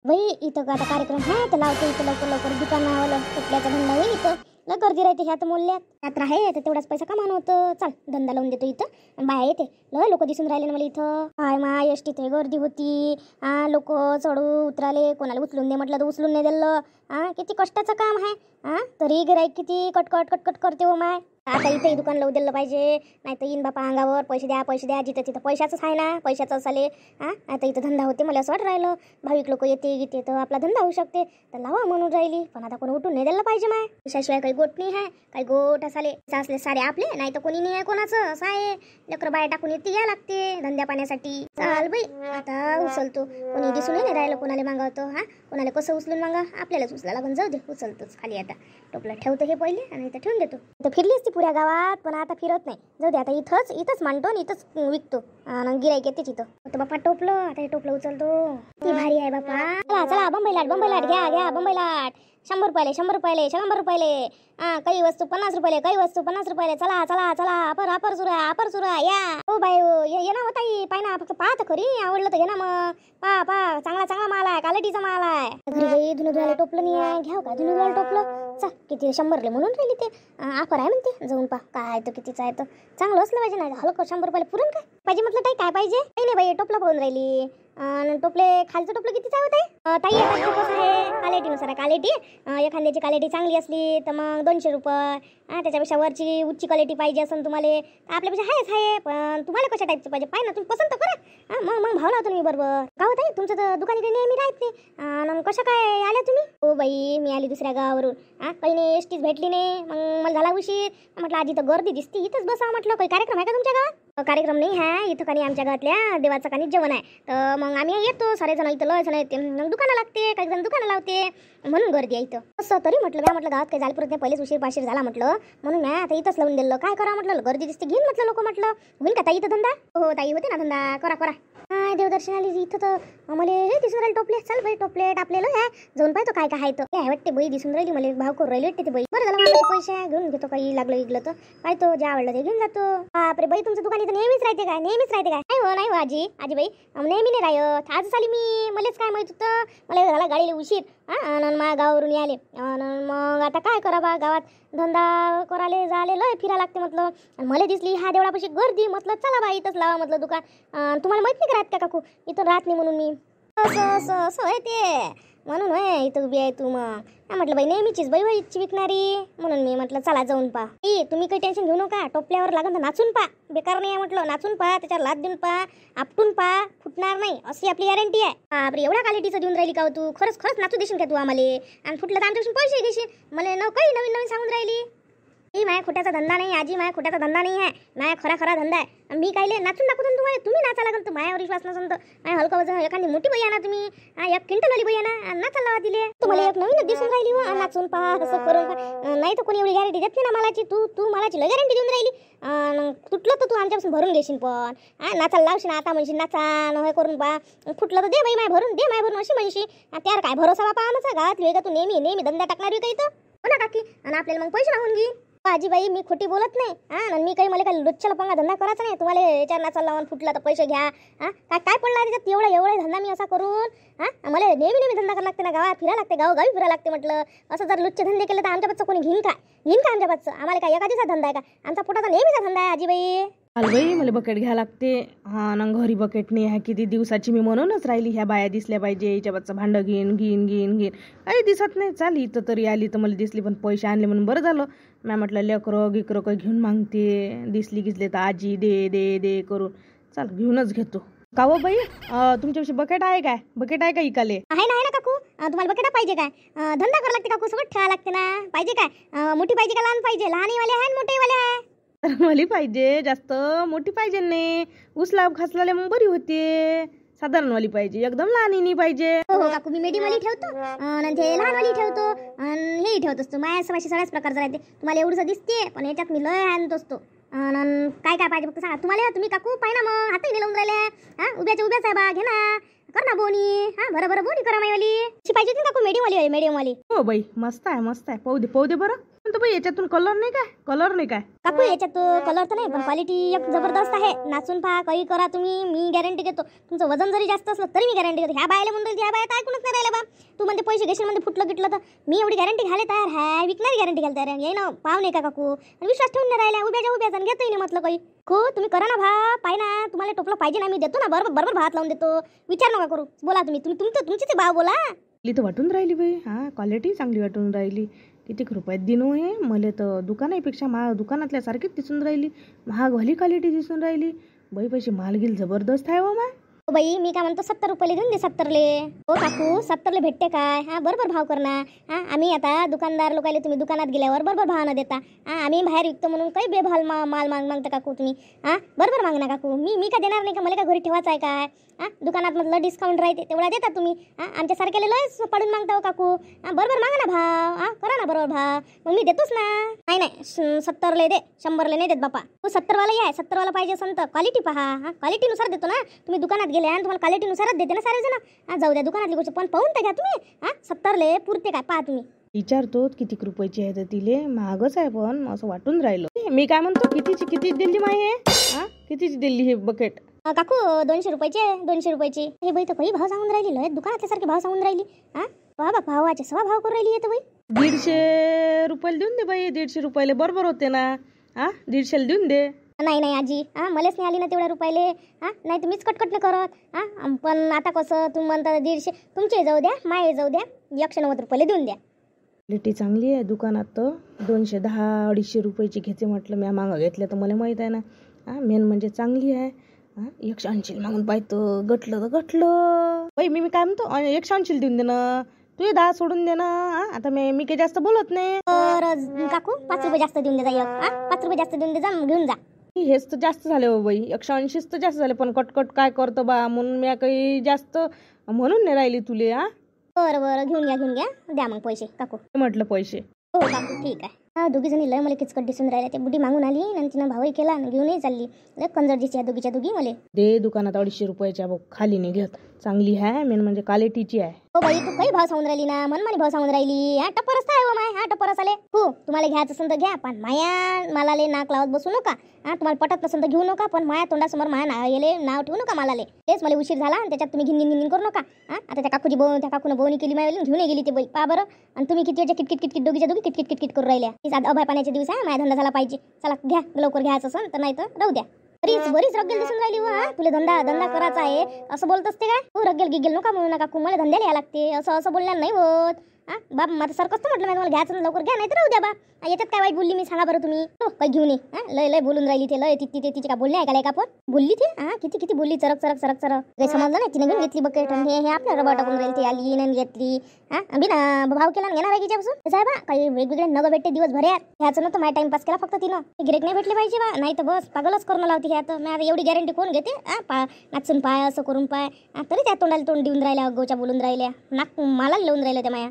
बाई इथं आता कार्यक्रम आहे तर लावतो इथं लवकर लवकर दुकानावाला टोपल्याचा धंदा होईल इथं. लय गर्दी राहते ह्यात मोल्ल्यात. यात्रा आहे तर तेवढाच पैसा कमावणं होतं. चल धंदा लावून देतो इथं. आणि बाया येते लय लोक दिसून राहिले ना मला इथं. काय मा एसटीत गर्दी होती. लोक चढू उतराले. कोणाला उचलून दे म्हटलं तर उचलून नाही दिलं. किती कष्टाचं काम आहे. तरी गिराईक किती कटकट कटकट करते हो माय. आता इथे दुकान लावून दिलं पाहिजे. नाही तर येईन बापा अंगावर पैसे द्या जिथं तिथं पैशाचंच आहे ना. पैशाचं असाले. आता इथं धंदा होते मला असं वाटत राहिलं. भाविक लोक येते तर आपला धंदा होऊ शकते तर लावा म्हणून राहिली. पण आता कोणी उठून नाही द्यायला पाहिजे माय. पैशाशिवाय काही गोट नाही आहे. काही गोट असाले असले सारे आपले नाही तर कोणी नाही आहे कोणाचं असं आहे. लेकरं बाया टाकून येते या लागते धंद्या पाण्यासाठी. चाल बाई आता उचलतो. कोणी दिसून नाही राहिलं कोणाला मागवतो. कोणाला कसं उचलून मागा आपल्यालाच उचला लागून. जाऊ दे उचलतोच खाली. आता टोपला ठेवतो हे पहिले आणि इथं ठेवून देतो. इथं फिरली असती पुऱ्या गावात पण आता फिरत नाही. जाऊ दे आता इथंच मांडतो आणि इथंच विकतो. गिराईक येते तिथं. बाप्पा टोपलं आता हे टोपलं उचलतो. ती भारी आहे बाप्पा. चला बंबई लाट घ्या बंबई लाट. 100 रुपयाले 100 रुपयाले. काही वस्तू 50 रुपयाले काही वस्तू 50 रुपयाले. चला अपर सुरा या. हो बाई ये ना होताई पाय ना फक्त पाहत खरी. आवडलं तर घे ना मग. पा चांगला माल आहे. क्वालिटीचा माल आहे. घरी बाई धुणं धुवायला टोपलं नाही आहे. घ्याव का धुणं धुवायला टोपलं. चा किती 100 म्हणून राहिली ते. ऑफर आहे म्हणते जाऊन पा काय तर कितीचं आहे तर. चांगलं असलं पाहिजे नाही हलकं 100 रुपयाला पुरण काय पाहिजे म्हटलं ताई. काय पाहिजे काही नाही बाई टोपलं पाहून राहिली. टोपले खालचं टोपलं कितीचं आहे ताई. कसं आहे क्वालिटीनुसार आहे. क्वालिटी एखाद्याची क्वालिटी चांगली असली तर मग 200 रुपये. त्याच्यापेक्षा वरची उच्च क्वालिटी पाहिजे असेल तुम्हाला तर आपल्यापेक्षा आहेच आहे. पण तुम्हाला कशा टाईपचं पाहिजे पाहिजे ना तुम्ही पसंत करा. मग भाव लावतो मी बरोबर. का होत आहे तुमचं तर दुकानीकडे नेहमी राहत नाही. कशा काय आल्या तुम्ही. हो बाई मी आली दुसऱ्या गावावरून. काही नाही एसटीच भेटली नाही. मग मला झाला उशीर. म्हटलं आधी तर गर्दी दिसते इथंच बसा म्हटलं. काही कार्यक्रम आहे का तुमच्या गावात. कार्यक्रम नाही आहे इथं. काही आमच्या गावातल्या देवाचं काही जेवण आहे तर मग आम्ही येतो सारेजण. इथं लय जण येते मग दुकानं लागते. काही जण दुकानं लावते म्हणून गर्दी आहे इथं. असं तरी म्हटलं म्हटलं गावात काही जायला नाही. पहिलेच उशीर पाशीर झाला म्हटलं म्हणून नाही आता इथंच लावून दिलं. काय करा म्हटलं गर्दी दिसते घेईन म्हटलं लोक. म्हटलं होईल का ताई इथं धंदा. हो ताई होते ना धंदा. करा देवदर्शन आली इथं तर मला हे दिसून राहिले टोपले. चल बाई टोपले टापलेलं आहे जाऊन पाहतो काय काय आहे तर. काय वाटते बाई दिसून राहिली मला. भाव करून राहिली वाटते ते बाई. बरं झालं माझे पैसे घेऊन घेतो. काही लागलं इगलं तर पाहतो जे आवडलं ते घेऊन जातो. बापरे बाई तुमचं दुकान इथं नेहमीच राहते काय. नाही हो आजी बाई नेहमी नाही राहत. आज आली मी. मलाच काय माहित होतं. मला झाला गाडीला उशीर. माझ्या गावावरून आले. मग आता काय करा गावात धंदा करायला जाले लय फिरा लागते म्हटलं. आणि मला दिसली ह्या देवळापाशी गर्दी. म्हटलं चला बाई इथंच लावा म्हटलं दुकान. तुम्हाला माहित नाही का राहत का काकू इथं राहत नाही म्हणून मी. असं आहे ते म्हणून होय इथं उभी आहे तू. मग म्हटलं बाई नेहमीचीच बाई विकणारी म्हणून मी म्हटलं चला जाऊन पा. तुम्ही काही टेन्शन घेऊ नका. टोपल्यावर लागून तर नाचून पा. बेकार नाही आहे म्हटलं. नाचून पा त्याच्यावर लाद देऊन पा. आपटून पा फुटणार नाही अशी आपली गॅरंटी आहे. बापरे एवढ्या क्वालिटीचं देऊन राहिली का तू. खरंच नाचू देशील का तू आम्हाला. आणि फुटलं तर आमच्यापासून पैसे घेशील. मला काही नवीन सांगून राहिली. माझ्या खोट्याचा धंदा नाही आजी. माझ्या खोट्याचा धंदा नाही आहे. माझ्या खरा धंदा आहे. मी कायले नाचून दाखवतो तुम्हाला. तुम्ही नाचा लागल तर माझ्यावर विश्वास नसेल तर माझ्या हलका वजन एखादी मोठी बाई आहे ना तुम्ही. 1 क्विंटल वाली बाई आहे ना नाचा लावा दिले. तुम्हाला एक नवीन दिसून राहिली हो. नाचून पहा कसं करून पहा. नाही तर कोणी एवढी गॅरंटी देत नाही ना मालाची. तू मालाची लय गॅरंटी देऊन राहिली. तुटलं तर तू आमच्यापासून भरून घेशील. पण नाचायला लावशील आता म्हणशील नाचा हे करून पहा. फुटलं तर दे बाई माय भरून अशी म्हणशी. त्यावर काय भरोसा बापा आमचा गावात वेगळं. तू नेहमी धंदा टाकणार काही तर हो ना काकी. आणि आपल्याला मग पैसे मागून घे. आजीबाई मी खोटी बोलत नाही. मी काही मला काही लुच्चला पंगा धंदा करायचा नाही. तुम्हाला याच्यावर नाचा लावून फुटला तर पैसे घ्या. काय पडला त्याच्यात एवढा धंदा मी असा करून. मला नेहमी धंदा करायला लागते ना. गावात फिरायला लागते. गावी फिरायला लागते म्हटलं. असं जर लुच्चे धंदे केले तर आमच्या बच्चं कोणी घेईन का आमच्या बच्चं. आम्हाला काय एका दिवसाचा धंदा आहे का. आमचा पोटाचा नेहमीचा धंदा आहे आजीबाई. बाई मला बकेट घ्या लागते. ना घरी बकेट नाही आहे. किती दिवसाची मी म्हणूनच राहिली. ह्या बाया दिसल्या पाहिजे. हिच्या बाचं भांडं घेईन काही दिसत नाही. चाल इथं तरी आली तर मला दिसली. पण पैसे आणले म्हणून बरं झालं. मी म्हटलं लेकरं गिकरं काही घेऊन मागते. दिसले तर आजी दे करून. चाल घेऊनच घेतो. का हो बाई तुमच्यापाशी बकेट आहे का इकाले. आहे ना काकू. तुम्हाला बकेट पाहिजे काय. धंदा करायला लागते काकू. सगळं ठेवा लागते ना. पाहिजे काय मोठी पाहिजे का लहान पाहिजे. लहानवाले आहे मोठेवाले आहे. मला पाहिजे जास्त मोठी पाहिजे नाही. उचला खासलाले मग बरी होते. साधारण वाली पाहिजे. एकदम लहान पाहिजे. हो काकू मी मीडियम वाली ठेवतो. नंतर लहान वाली ठेवतो. आणि हेही ठेवत असतो. माझ्या समाशी सगळ्याच प्रकारचं राहते. तुम्हाला एवढंच दिसते पण याच्यात मी लय आणत असतो. काय पाहिजे फक्त सांगा तुम्हाला. तुम्ही काकू पाहि ना मग हातही लावून राहिल्या. उभ्याच आहे बा. घे ना कर ना बोनी. बरं बोनी करा माईवाली. पाहिजे होती काकू मीडियम वाली. हो बाई मस्त आहे पाहू दे बरं. तर बाई याच्यातून कलर नाही काय काकू याच्यात कलर तर नाही, पण क्वालिटी एक जबरदस्त आहे. नाचून पहा, काही करा तुम्ही, मी गॅरंटी देतो. तुमचं वजन जरी जास्त असलं तरी मी गॅरंटी देतो. ह्या बायला म्हणून ह्या बाया काय ऐकूनच नाही राहिल्या बा. तू म्हणते पैसे घेशील म्हणजे फुटलं गिटलं तर मी एवढी गॅरंटी घ्यायला तयार आहे, विकणारी गॅरंटी घ्यायला तयार आहे. ये ना पाव नाही का काकू, आणि विश्वास ठेवून नाही राहिल्या. उभ्या घेतही नाही म्हटलं काही. को तुम्ही करा ना भा, पाय ना, तुम्हाला टोपलं पाहिजे ना, मी देतो ना, बरोबर भात लावून देतो. विचार नका करू, बोला तुमची ते भाव बोला. तर वाटून राहिली बाई. हा क्वालिटी चांगली वाटून राहिली. किती रुपयात दिन आहे, मला तर दुकानापेक्षा दुकानातल्या सारखीच दिसून राहिली. महागवाली क्वालिटी दिसून राहिली बाई. पैसे माल गिल जबरदस्त आहे हो मा. बाई मी काय म्हणतो 70 रुपये देऊन दे. 70ले हो काकू, 70ले भेटते काय? हा बरोबर भाव करणार. हा आम्ही आता दुकानदार लोकांना तुम्ही दुकानात गेल्यावर बरोबर भाव न देता. हा आम्ही बाहेर विकतो म्हणून काही बेभाव माल मागता काकू तुम्ही. हा बरोबर मागणार काकू. मी का देणार नाही का? मला का घरी ठेवायचं आहे काय? हा दुकानात म्हटलं डिस्काउंट राहते तेवढा देता तुम्ही. हा आमच्या सारख्याला लयच पडून मागता हो काकू. हा बरोबर मागा ना भाव. हा करा ना बरोबर भाव, मग मी देतोच ना. नाही 70ले दे, 100ले नाही देत बापा. तू 70वाला आहे, 70वाला पाहिजे असेल तर क्वालिटी पहा. हा क्वालिटीनुसार देतो ना. तुम्ही दुकानात गेले आणि तुम्हाला क्वालिटीनुसारच देते ना सारे जण. हा जाऊ द्या दुकानातली गोष्ट, पण पाहून तर घ्या तुम्ही. हा 70ले पुरते काय पहा तुम्ही. विचारतो किती रुपयाची आहे तर तिले महागच आहे, पण असं वाटून राहिलं. मी काय म्हणतो किती दिली माही आहे? हा कितीची दिली हे बकेट? काकू 200 रुपयाचे, 200 रुपयाची. हे बाई तर काही भाव सांगून राहिली, लय दुकानातल्या सारखे भाव सांगून राहिली. हा बाबा भावाचे सवा भाव करून राहिली येतं बाई. 150 रुपयाला देऊन दे बाई. 150 रुपयाला बरोबर होते ना. हा 150ला देऊन दे. नाही आजी, हा मलाच नाही आली ना तेवढ्या रुपयाले. हा नाही तुम्हीच कटकट नाही करत. हा पण आता कसं तुम्ही म्हणता 150, तुमचे जाऊ द्या, माये जाऊ द्या, 190 रुपयाले देऊन द्या. क्वालिटी चांगली आहे. दुकानात तर 210-250 रुपयाची घेते म्हटलं. मी मागं घेतल्या तर मला माहीत आहे ना. हा मेन म्हणजे चांगली आहे. हा 180 मागून पाहतो, गटलं तर गटलं बाई. मी काय म्हणतो 180 देऊन दे ना. तू 10 सोडून दे ना. आता मी काही जास्त बोलत नाही. तर काकू 5 रुपये जास्त देऊन दे जा. 5 रुपये जास्त देऊन दे जा, घेऊन जा. हेच तर जास्त झाले हो बाई. 180 तर जास्त झाले, पण कटकट काय करतो बा म्हणून मी काही जास्त म्हणून नाही राहिली तुले. हा बरं घेऊन घ्या द्या मग पैसे काकू. म्हटलं पैसे. हो काकू ठीक आहे. हा दोघी जणी लय मला किचकट दिसून राहिल्या. ते बुढी मागून आली आणि तिनं भावही केला आणि घेऊनही चालली. लय कंजर दिसते दोघी मला. दे दुकानात 250 रुपयाच्या खाली नाही घेत. चांगली आहे, मेन म्हणजे क्वालिटीची आहे. हो बाई तू काही भाव सांगून राहिली ना, मनमानी भाव सांगून राहिली. हा टप्परच आहे हो माय. हा टप्परच आले. हो तुम्हाला घ्यायचं असेल तर घ्या, पण माया मालाले नाक लावत बसू नका. हा तुम्हाला पटत नसेल तर घेऊ नका, पण माया तोंडासमोर माया नाव ठेवू नका मालाले. तेच मला उशीर झाला आणि त्याच्यात तुम्ही घिन करू नका. हा आता त्या काकूनं बोवणी केली माया, घेऊन गेली ते बाई पा बरं. आणि तुम्ही किती किटकिट दोघीच्या दोघी किटकिट करू राहिल्या. अभय पाण्याचे दिवस आहे, माझा धंदा झाला पाहिजे. चला घ्या लवकर घ्यायचं असेल तर, नाही तर राहू द्या. बरीच रगेल दिसून राहिली. हा तुला धंदा करायचा आहे असं बोलत असते काय? तू रगेल गिगेल नका म्हणू नका. मला धंद्याला यायला लागते असं बोलल्यानं नाही होत. हा बाप माझं सर कसं म्हटलं मला घ्यायचं लवकर घ्या, नाही तर राहू द्या बा. याच्यात काय वाईट बोलली मी सांगा बरं तुम्ही? काही घेऊन ये. लय बोलून राहिली ते. लय तिचे का बोलणे ऐकायला का? पण बोलली ते. हा किती बोलली. चरक काही समजलं नाही. तिने घेऊन घेतली बकेट. हे आपल्या रबा टाकून राहिली. ती आली नाही घेतली. हा बिना भाव केला घेणार आहे तिच्यापासून साहेब. काही वेगवेगळे नग भेटते दिवस भर ह्याचं नव्हतं. माझा टाइमपास केला फक्त तिनं. गिरेक नाही भेटले पाहिजे बा, नाही तर बस पागलच करून लावते ह्यात. मी आता एवढी गॅरंटी कोण घेते? नाचून पाय असं करून पाय. तरी त्या तोंडाला तोंड देऊन राहिल्या, गोच्या बोलून राहिल्या, नाक मला लावून राहिल्या त्या माया.